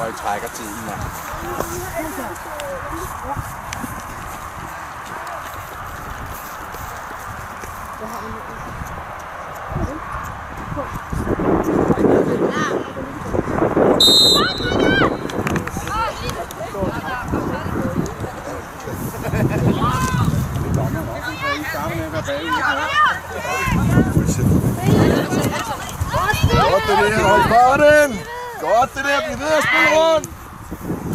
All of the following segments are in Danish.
Og I trækker tiden, mand. Godt det der, hold på den! Godt det der, bliv ved at spille rundt!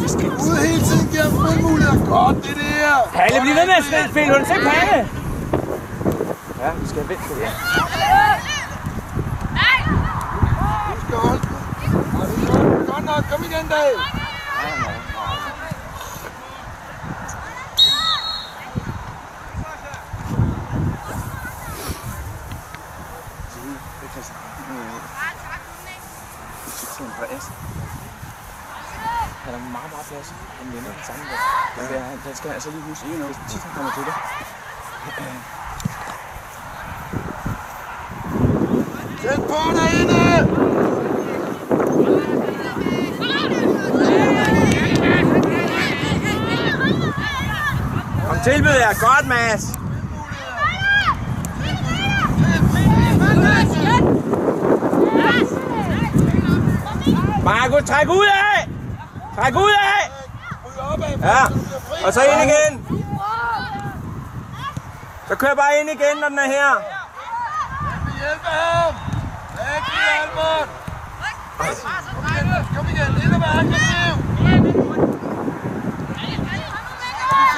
Vi skal ud hele tiden, give ham spilmuligheder. Godt det der! Palle, bliv ved med at spille, hun ser Palle! Ja, vi skal vente på det. Du skal holde den. Godt nok, kom igen, Dag! Han er meget plads. Han vender den samme vej. Den skal altså lige huske, hvis tit han kommer til det. Tæt på derinde! Kom tilbud jer. Godt, Mads. Markus, træk ud af! Træk ud af! Ja, og så ind igen. Så kør bare ind igen, når den er her. Vi hjælper ham! Væk i Albert! Kom igen, ind og vær aggressiv! Vi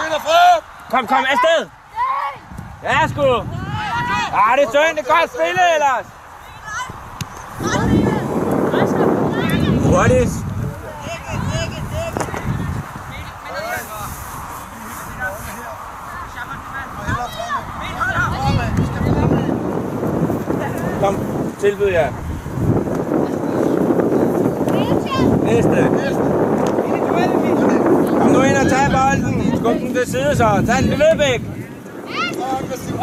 finder frem! Kom, afsted! Ja, sgu! Ah, det er synd, det er godt spillet ellers! Hurtigt! Kom, tilbyd jer. Næste. Kom nu ind og tag bolden. Skub den til side så. Tag den til Vedbæk.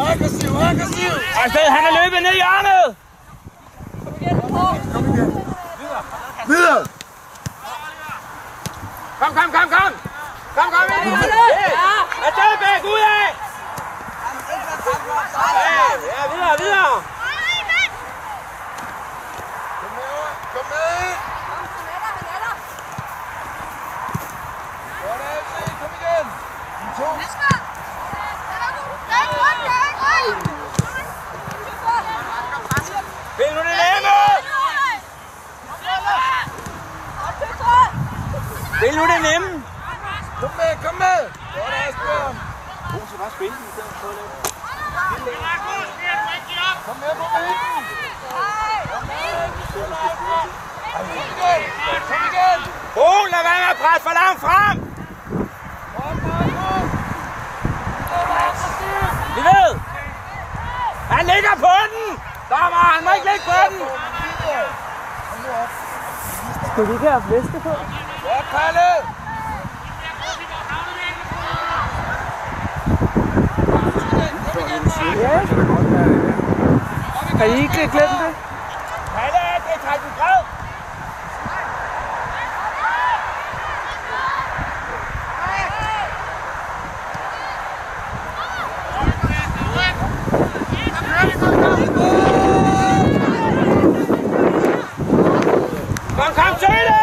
Aggressiv! Afsted, han er løbet ned i hjørnet. Kom igen. Videre! Kom ind i hjørnet. Afsted, Bæk, ud af. Ja, videre. Kom med! Godt, Alfie, kom igen! To! Spil nu det nemme! Spil nu det nemme! Kom med! Godt, Asbjørn! Hun skal bare spille den i stedet for at lave. Kom med på banen! Kom igen! Lad være med at presse for langt frem! Vi ved! Han ligger på den! Dommer, han må ikke ligge på den! Skal vi ikke have væske på? Godt, Palle! Ja. Har I ikke glemt det? Palle, det er træk en grad! Kom, søg det!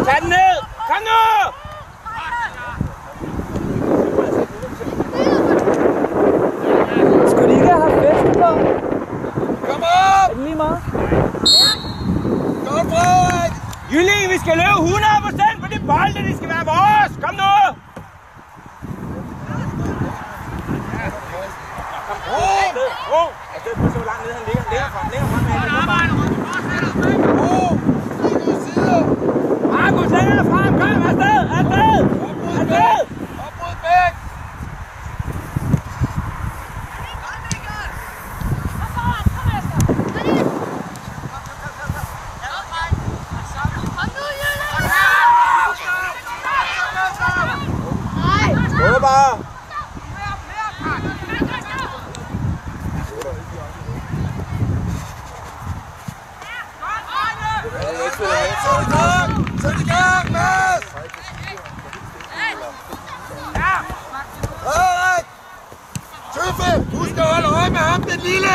Tag den ned! Kom nu! Skulle de ikke have haft væske på? Kom op! Er det lige meget? Godt, Frederik! Jylling, vi skal løbe 100% på de bolde, de skal være vores! Kom nu! Ro! Jeg ved ikke, hvor langt nede han ligger. Længere frem Markus, længere frem! Kom, afsted! Op mod Bæk! Sæt i gang, Mads! Frederik! Tøffe, husk at holde øje med ham, den lille!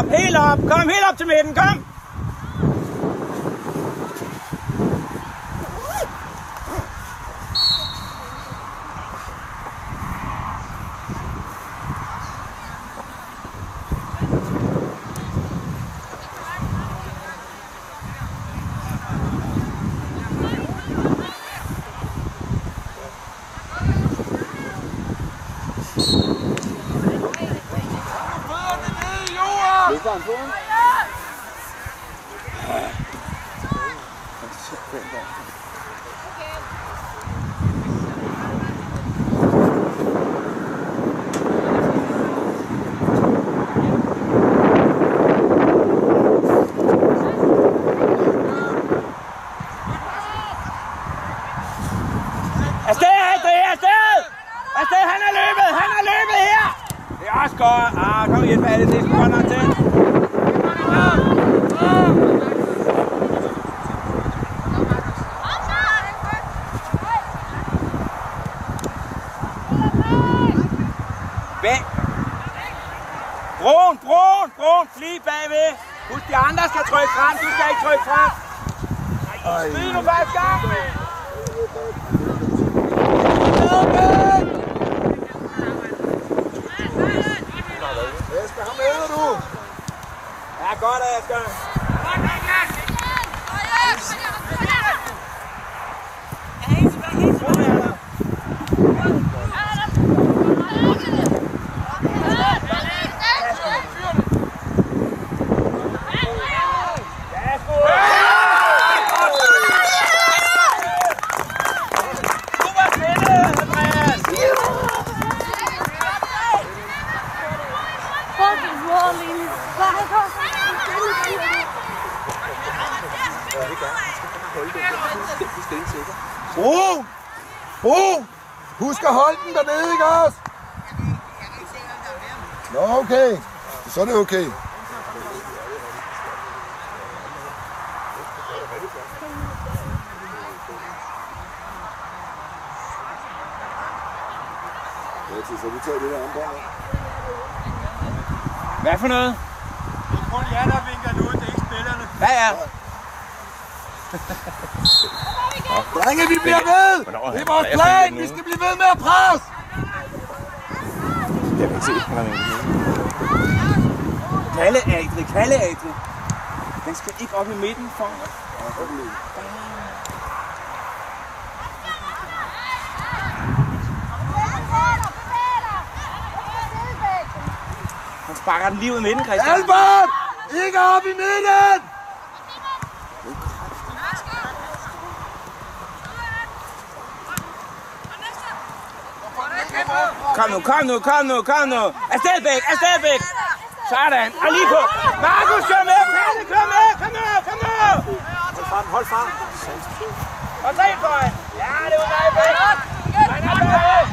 Helt op! Kom helt op til midten, kom! Løber han på ham? Afsted, Adrian! Afsted! Afsted, han er løbet her! Det er også godt. Kom igen, Palle, det er godt nok til. Brun, fli bagved. Husk, de andre skal trykke frem, du skal ikke trykke frem. Spil nu bare i gang. Asger, ham æder du! Ja, godt, Asger. Bro! Husk at holde den dernede, ikke også? Nå, okay. Så er det okay. Så vi tager det der ombord. Hvad for noget? Det er kun jer, der vinker nu, det er ikke spillerne. Ja. Drenge, vi bliver ved! Det er vores plan! Vi skal blive ved med at presse! Jeg kan ikke se, han er med. Kalle Adri. Den skal ikke op i midten for mig. Han sparker den lige ud i midten, Christian. Albert! Ikke op i midten! Kom nu. Afsted Bæk. Sådan. Og lige på. Markus, kør med. Palle, kør med. Kom nu. Hold frem. Og så ind for. Ja, det var dig, Bæk. Han er med.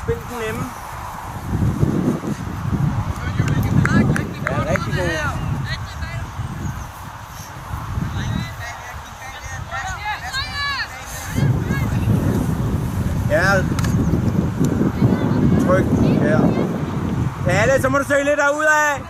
Spil den nemme. Ja, rigtig god. Ja. Palle, så må du søge lidt derudad.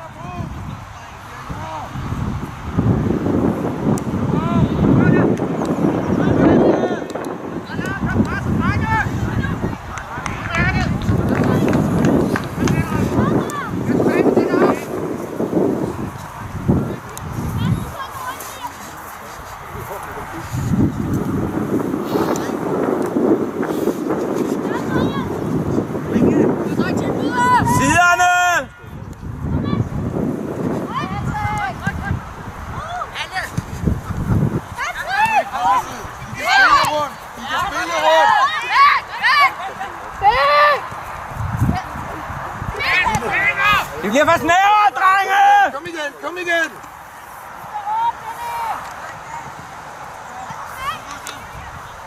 Det bliver for snævert, drenge! Kom igen, kom igen!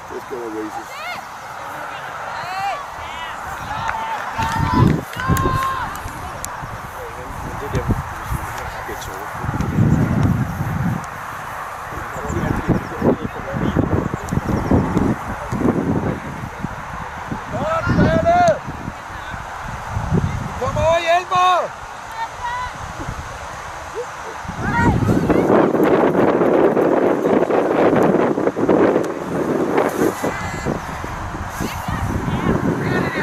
Det skal være races. Kom over og hjælp mig!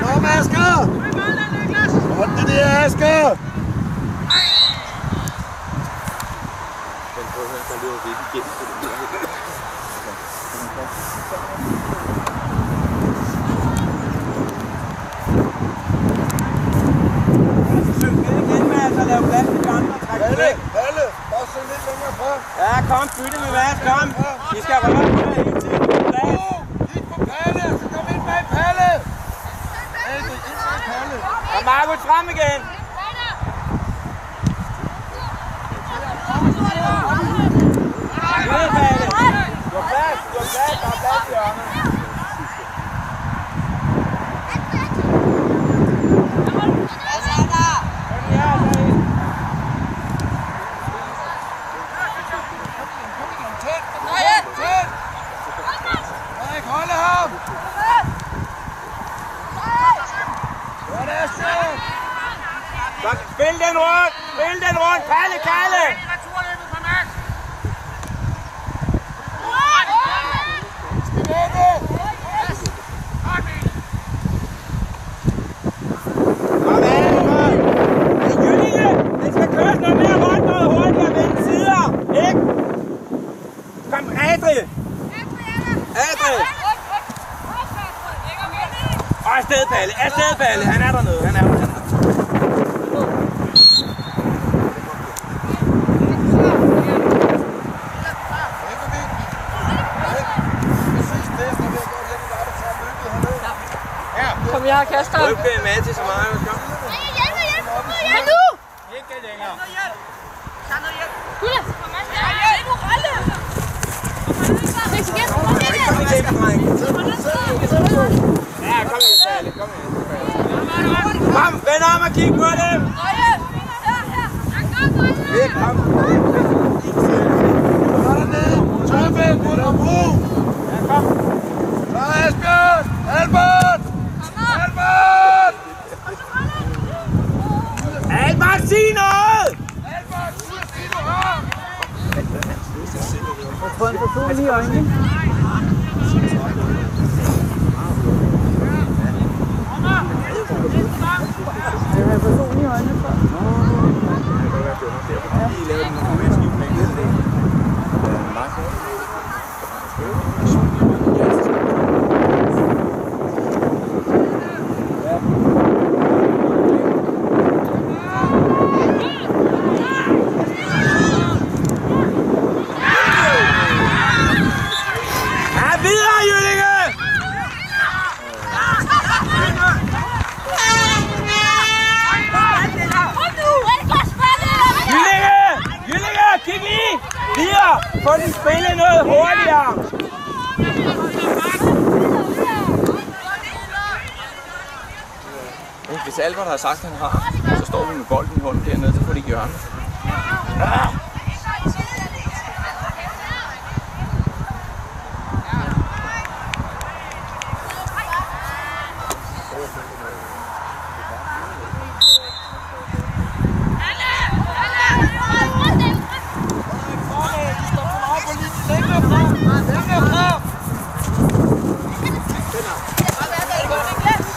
Kom Asger! Sådan det der, Asger! Palle, bare søg lidt længere fra. Ja, kom, bytte med Mads, kom. Vi skal røre på det hele tiden. Kig på Palle, så kom ind bag Palle. Palle, ind bag Palle. Og Markus frem igen. Ned, Palle. Du har plads, der er plads i hjørnet. Holde ham! Spil den rundt! Spil den rundt! Kalle, Kalle! Kom af, Jyllinge! Den skal køres noget mere rundt, noget hurtigere vende sider! Ikke? Kom, Adrie! Adrie! Og afsted, Palle! Afsted, Palle! Han er dernede! Han er dernede! Kom her, Kasper. Ryk det med til så meget. Kom. Kom nu! Ikke længere. Gulda! Se nu, Ralle! Kom igen, dreng. Ja, kom igen, Palle. Kom igen. Kom, vend om og kig på dem. Væk, kom. Sådan ned. Tøffe, mod og brug. Ja, kom. Så Asbjørn! Albert! Albert! Albert, sig noget! Albert, sig du har! Jeg tror, han får solen i øjnene. Jeg har fået solen i øjnene før. Lige lavet nogle menneskeudlæg. Få den spille noget hurtigere! Hvis Albert har sagt, at han har, så står vi med bolden i hånden dernede, så får de ikke hjørnet.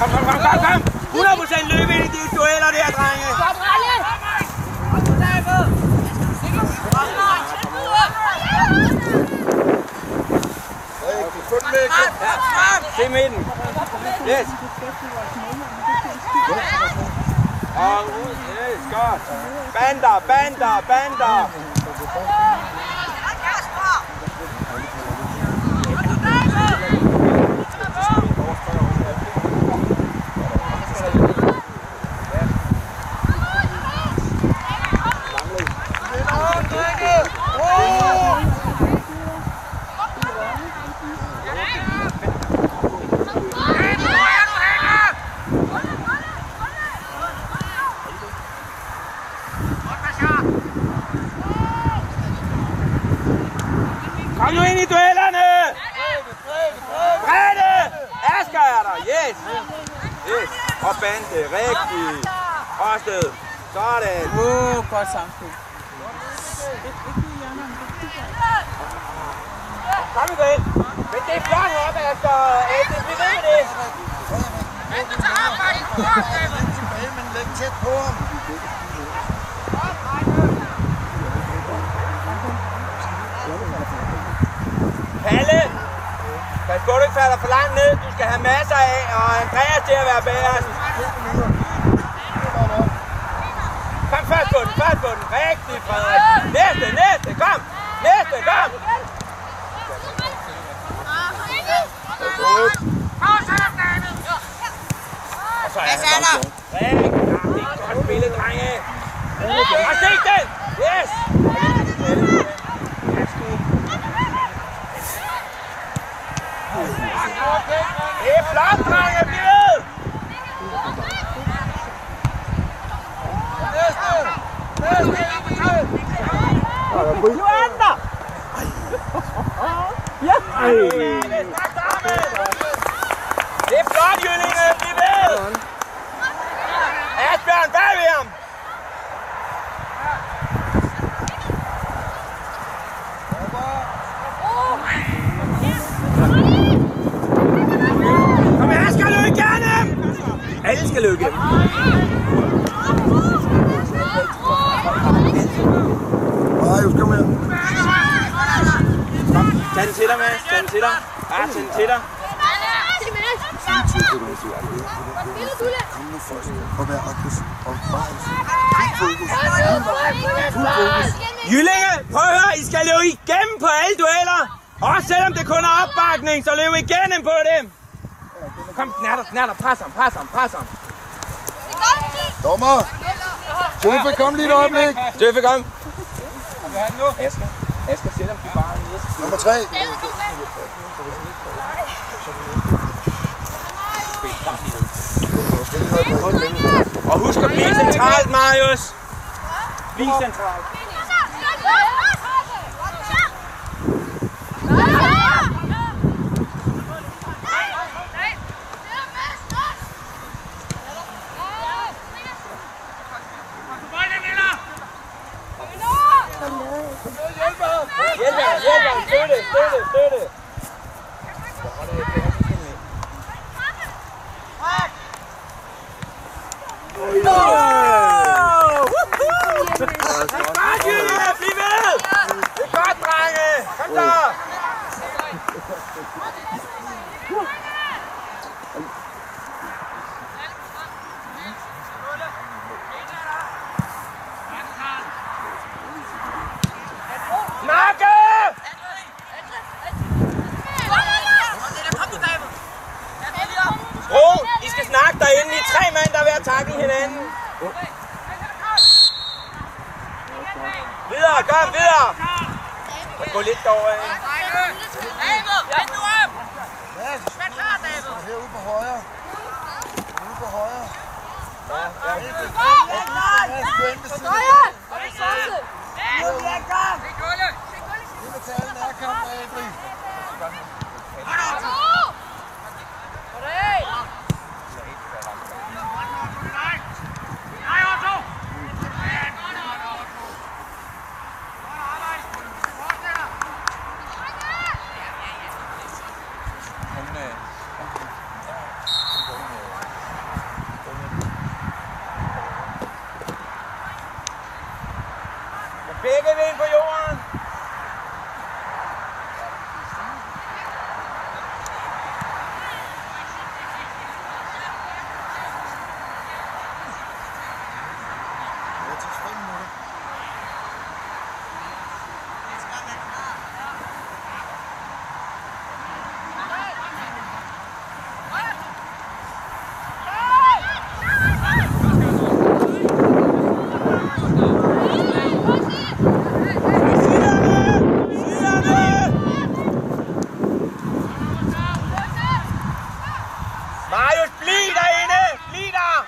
Kom. 100% løb ind i de dueller der, drenge. Se midten. Yes. Og ud. Yes, godt. Bander. Kom nu ind i duellerne! Brede! Asger er der, yes! Og Bande, rigtig! Årsted, sådan! Godt samspil. Kom igen! Men det er flot op, Asger! Det bliver ved med det! Men læg tæt på ham. Palle! Pas på, du ikke falder for langt ned. Du skal have masser af, og Andreas til at være bagerst. Kom først på den. Rigtig, Frederik. Næste, kom! Og så er han rigtig godt spillet, drenge. Og se den! Yes! Det er flot, drenge! Bliv ved! Nu er den der! Ja! Det er flot, Jyllinge! Bliv ved! Asbjørn, bag ved ham! Kom her, skal løbe igennem! Alle skal løbe igennem. Marius, kom her. Kom, tag den til dig, Mads. Tag den til dig. Ja, tag den til dig. Kom nu først. Og vær aggressiv. Og bare fokus. Jyllinge, prøv at høre, I skal løbe igennem på alle dueller. Også selvom det kun er opbakning, så løb igennem på dem. Kom, knatter, pres ham. Dommer! Støffe, kom lige et øjeblik. Støffe, kom. Asger sætter dem bare ned. Nummer 3. Og husk at blive centralt, Marius. Bliv centralt. Hjælp ham, støtte. Godt, Jyllinge, bliv ved! Det er godt, drenge! Kom så! Snakke! Ro, I skal snakke derinde. I er 3 mand, der er ved at tackle hinanden. Videre, kom videre! Gå lidt derovre. Herude på højre. Marius, bliv derinde! Bliv der!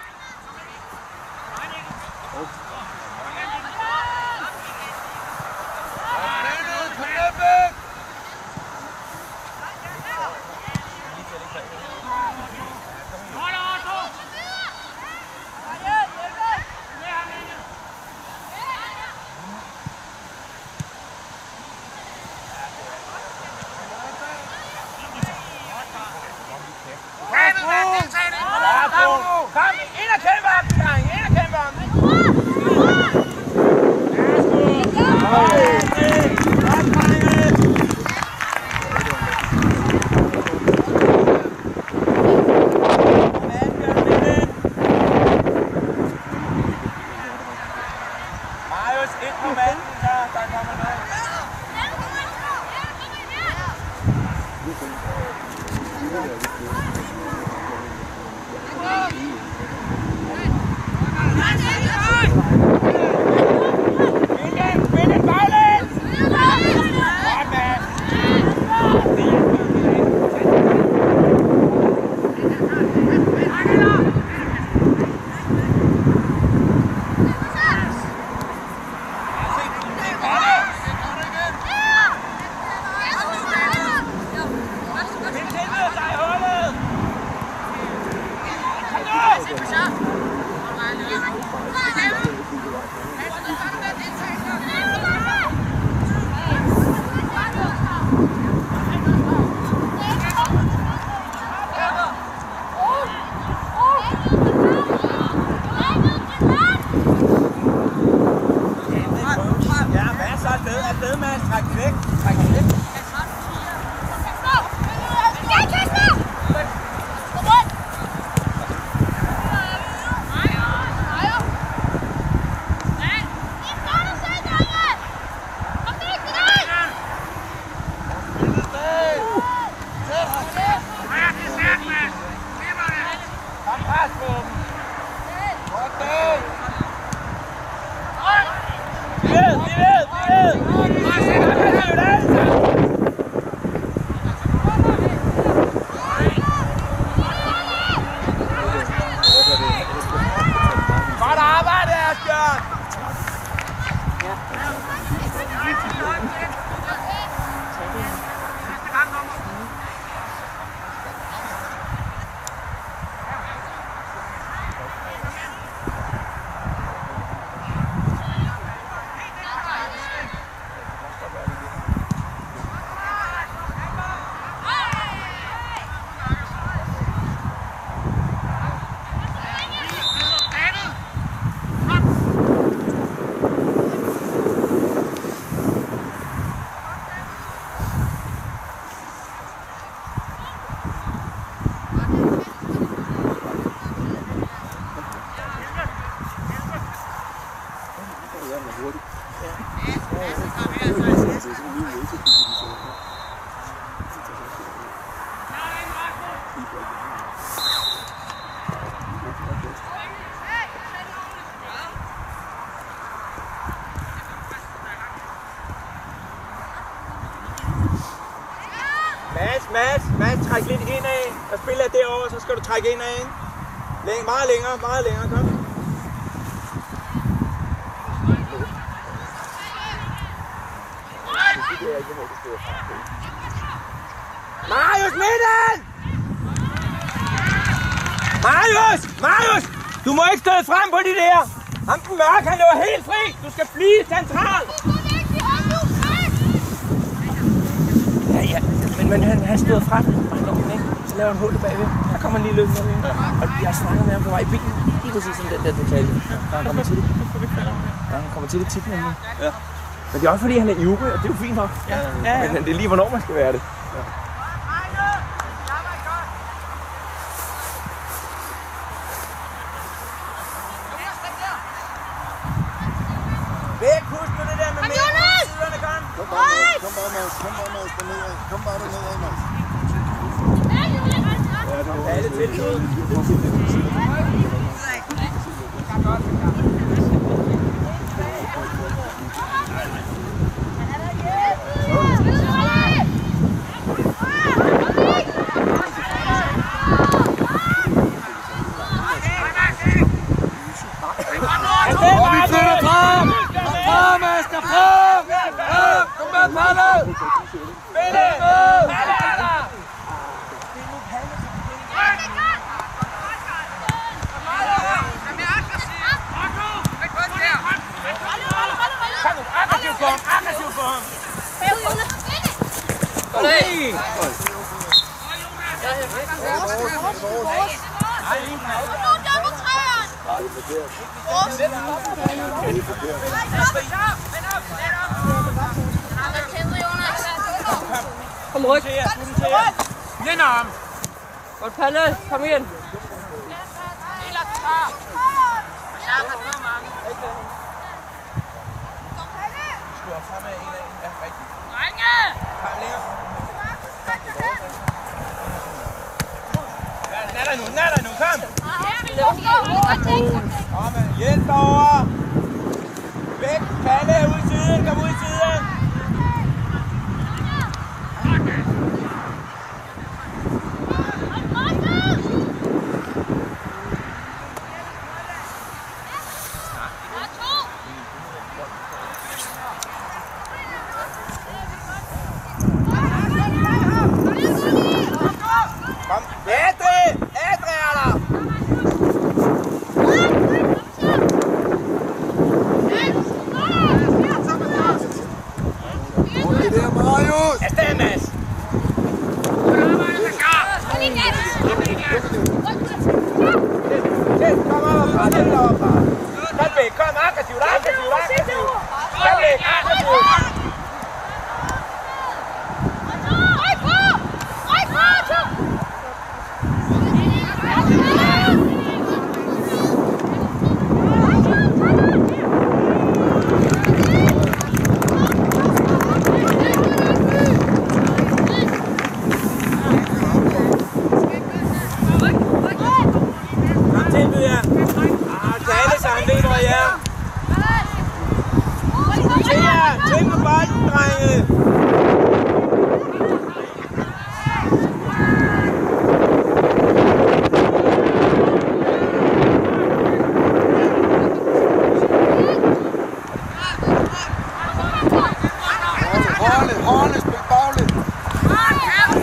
Kom, ind og kæmpe op, dreng! Ind og kæmpe op! Marius, ind på manden, der kommer noget. Mads, træk lidt indad. Jeg spiller derovre, så skal du trække indad. Meget længere, kom. Marius, midten! Marius! Du må ikke stå frem på de der! Ham den mørke, han løber helt fri! Du skal blive central! Ja, men han stod frem, og han kom ikke. Så laver han hullet bagved. Der kommer han lige løbende med. Og jeg snakker med ham på vej i bilen. Lige præcis som den der detalje. Der han kommer til det. Ja, han kommer til det tit nemlig. Ja. Men det er også fordi, han er ivrig, og det er jo fint nok. Ja. Men det er lige, hvornår man skal være det. Ja. Væk, husk på det der med mere på siderne, Karen. Kom bare, Mads. Kom bare derned, Mads. Ja, det er lidt til. Viking! Kom ryg. Godt Palle, kom igen. Den er der nu, kom! Kom, hjælp over! Væk, Palle, ud i siden, kom ud i siden! Kom, Adri er der! Det der, Marius! Afsted, Mads! Kom op, kom deroppe! Kom væk, kom aggressivt! Kom væk, aggressivt! Tænk på bolden, drenge! Hold, spil bagligt!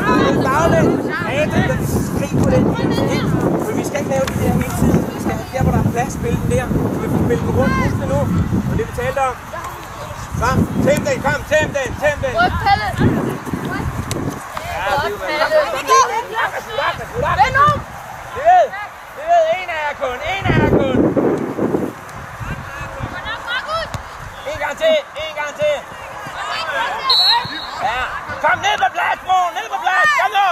Spil bagligt! Skrig på den for vi skal ikke lave det der hele tiden. Vi skal have der, hvor der er plads, spille den der. Vi får spille den rundt huske nu. Og det vi talte om. Kom, tæm den! Godt, Palle! Ja, Godt, Palle! Vend nu! Det ved, en af jer kun! En gang til! Ja, kom ned på plads, bror! Kom nu!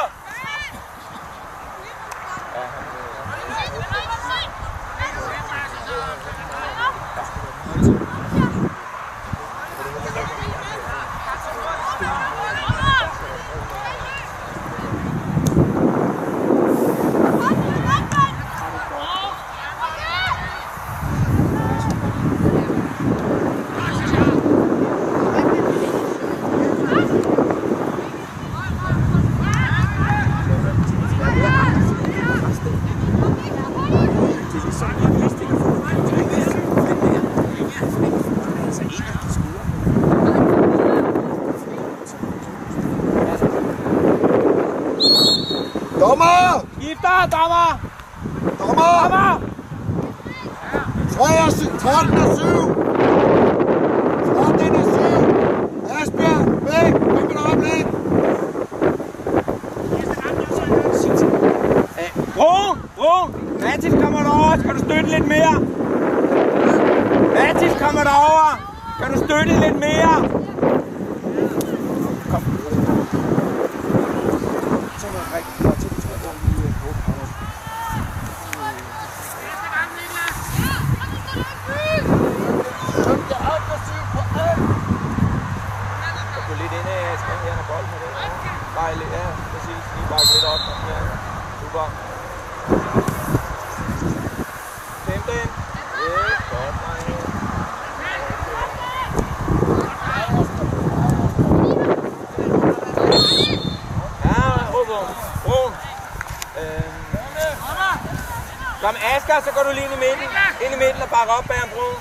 Dommer! Skifter, dommer! 13 og 7! Asbjørn, væk! Kom med oplæg! Brun! Mathis kommer derover, skal du støtte lidt mere? Mathis kommer derover, kan du støtte lidt mere? Kom. Ja, præcis. Lige bakke lidt op. Ja, super. 15. Godt, nej. Ja, Brun. Kom, Asger, så går du lige ind i midten. Ind i midten og bakke op bag ham, Brun.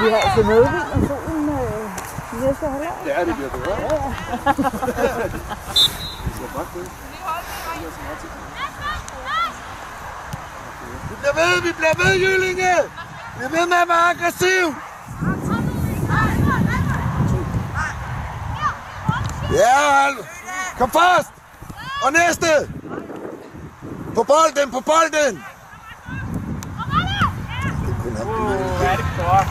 vi har altså medvind og solen næste halvår. Ja, det bliver bedre. Vi bliver ved, Jyllinge! Vi er ved med at være aggressiv! Ja, kom fast! Og næste! På bolden, på bolden! Ja, det er godt.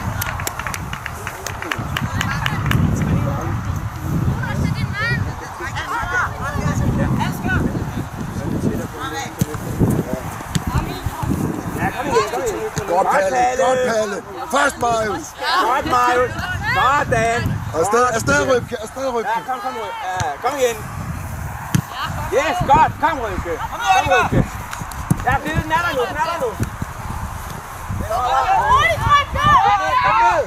Godt, Palle, godt, Palle. Først, Marius. Godt, Marius. Sådan. Afsted, Røbke, afsted, Røbke. Ja, kom, kom igen. Yes, godt. Kom, Røbke. Kom, Røbke. Ja, det er den er der nu, den er der nu. Kom ned.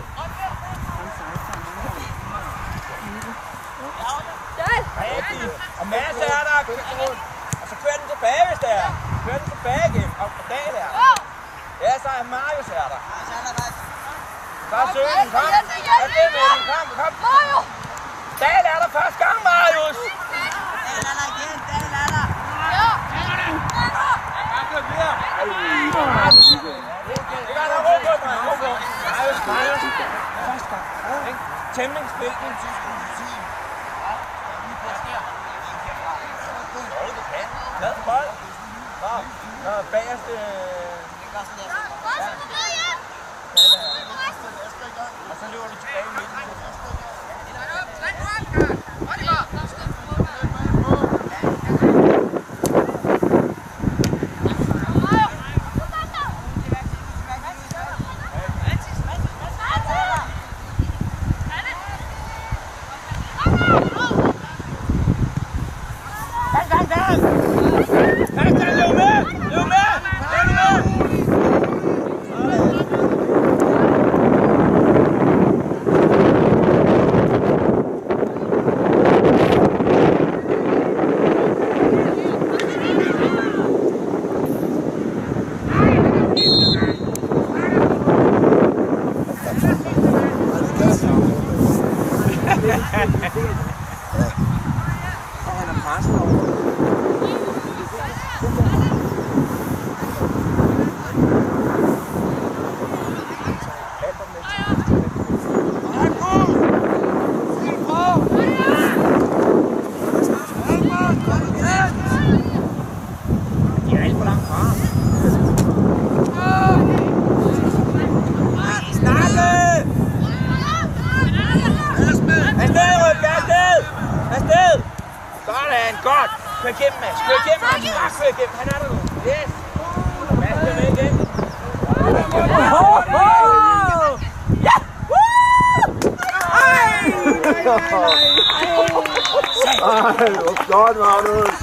Og Mads er der. Og så kører den tilbage, hvis det er. Kører den tilbage igen. Og på dag der. Ja, så er Marius her der. Så er Søren, kom. Kom. Dahl er der første gang, Marius. Dahl er der igen, Dahl er der. Ja. Det kan han råbe på, Marius. Første gang. Tæmningsspil. Lad bold. Nå, bagerste... Og så løber du tilbage i midten. Godt! Kør igennem, Mads! Kør igennem! Kør igennem! Han er der nu! Yes! Mads, kør med igen! Ja! Ej, hvor godt, Magnus!